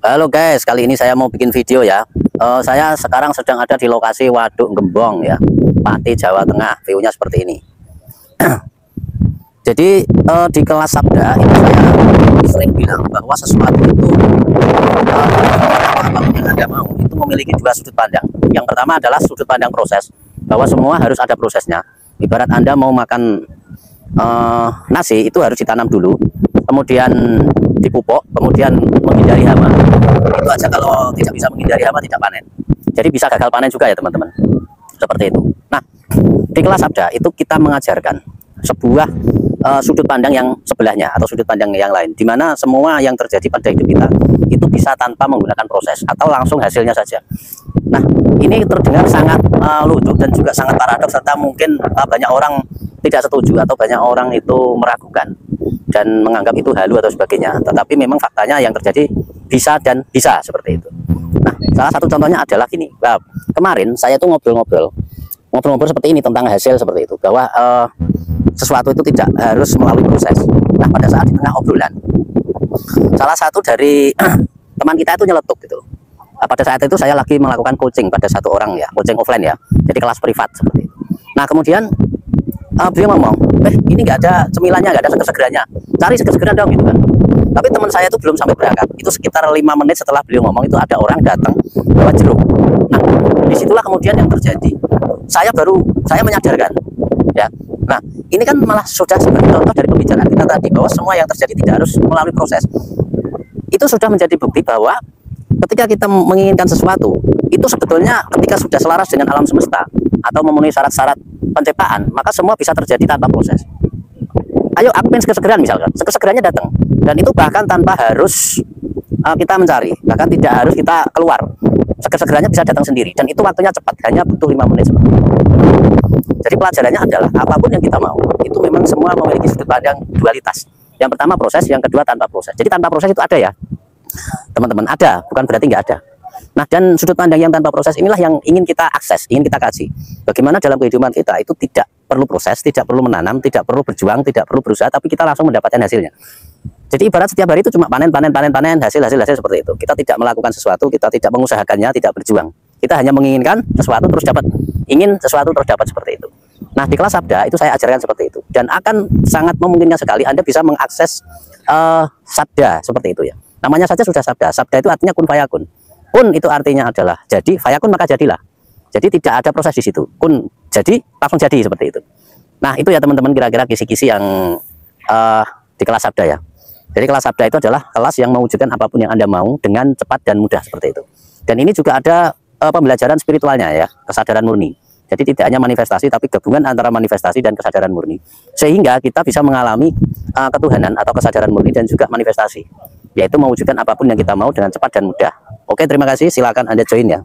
Halo guys, kali ini saya mau bikin video ya. Saya sekarang sedang ada di lokasi Waduk Gembong ya, Pati, Jawa Tengah. View-nya seperti ini. Jadi di kelas Sabda itu saya sering bilang bahwa sesuatu itu apapun yang Anda mau itu memiliki dua sudut pandang. Yang pertama adalah sudut pandang proses, bahwa semua harus ada prosesnya. Ibarat Anda mau makan nasi itu harus ditanam dulu, kemudian dipupuk, kemudian menghindari hama. Itu aja, kalau tidak bisa menghindari hama tidak panen. Jadi bisa gagal panen juga ya teman-teman. Seperti itu. Nah, di kelas Sabda itu kita mengajarkan sebuah sudut pandang yang sebelahnya atau sudut pandang yang lain, di mana semua yang terjadi pada hidup kita itu bisa tanpa menggunakan proses atau langsung hasilnya saja. Nah, ini terdengar sangat lucu dan juga sangat paradoks, serta mungkin banyak orang tidak setuju atau banyak orang itu meragukan dan menganggap itu halu atau sebagainya. Tetapi memang faktanya yang terjadi bisa dan bisa seperti itu. Nah, salah satu contohnya adalah gini. Nah, kemarin saya tuh ngobrol-ngobrol seperti ini tentang hasil seperti itu, bahwa sesuatu itu tidak harus melalui proses. Nah, pada saat di tengah obrolan, salah satu dari teman kita itu nyeletuk gitu. Pada saat itu saya lagi melakukan coaching pada satu orang ya, coaching offline ya, jadi kelas privat seperti itu. Nah, kemudian beliau ngomong, ini nggak ada cemilannya, nggak ada seger-segerannya, cari seger-segeran dong gitu kan. Tapi teman saya itu belum sampai berangkat, itu sekitar 5 menit setelah beliau ngomong itu ada orang datang bawa jeruk. Nah, disitulah kemudian yang terjadi, saya menyadarkan ya. Nah, ini kan malah sudah sebagai contoh dari pembicaraan kita tadi, bahwa semua yang terjadi tidak harus melalui proses. Itu sudah menjadi bukti bahwa ketika kita menginginkan sesuatu, itu sebetulnya ketika sudah selaras dengan alam semesta atau memenuhi syarat-syarat penciptaan, maka semua bisa terjadi tanpa proses. Ayo, aku pengen seger-segeran misalkan, seger-segerannya datang, dan itu bahkan tanpa harus kita mencari, bahkan tidak harus kita keluar, seger-segerannya bisa datang sendiri, dan itu waktunya cepat, hanya butuh 5 menit. Jadi pelajarannya adalah apapun yang kita mau, itu memang semua memiliki sudut pandang dualitas. Yang pertama proses, yang kedua tanpa proses. Jadi tanpa proses itu ada ya teman-teman, ada, bukan berarti nggak ada. Nah, dan sudut pandang yang tanpa proses inilah yang ingin kita akses, ingin kita kaji. Bagaimana dalam kehidupan kita itu tidak perlu proses, tidak perlu menanam, tidak perlu berjuang, tidak perlu berusaha, tapi kita langsung mendapatkan hasilnya. Jadi ibarat setiap hari itu cuma panen, hasil seperti itu. Kita tidak melakukan sesuatu, kita tidak mengusahakannya, tidak berjuang. Kita hanya menginginkan sesuatu terus dapat, ingin sesuatu terus dapat, seperti itu. Nah, di kelas Sabda itu saya ajarkan seperti itu, dan akan sangat memungkinkan sekali Anda bisa mengakses Sabda seperti itu ya. Namanya saja sudah Sabda. Sabda itu artinya kun fayakun. Kun itu artinya adalah jadi, fayakun maka jadilah. Jadi tidak ada proses di situ. Kun jadi langsung jadi, seperti itu. Nah, itu ya teman-teman, kira-kira kisi-kisi yang di kelas Sabda ya. Jadi kelas Sabda itu adalah kelas yang mewujudkan apapun yang Anda mau dengan cepat dan mudah, seperti itu. Dan ini juga ada pembelajaran spiritualnya ya, kesadaran murni. Jadi tidak hanya manifestasi, tapi gabungan antara manifestasi dan kesadaran murni. Sehingga kita bisa mengalami ketuhanan atau kesadaran murni dan juga manifestasi, yaitu mewujudkan apapun yang kita mau dengan cepat dan mudah. Oke, terima kasih. Silakan Anda join ya.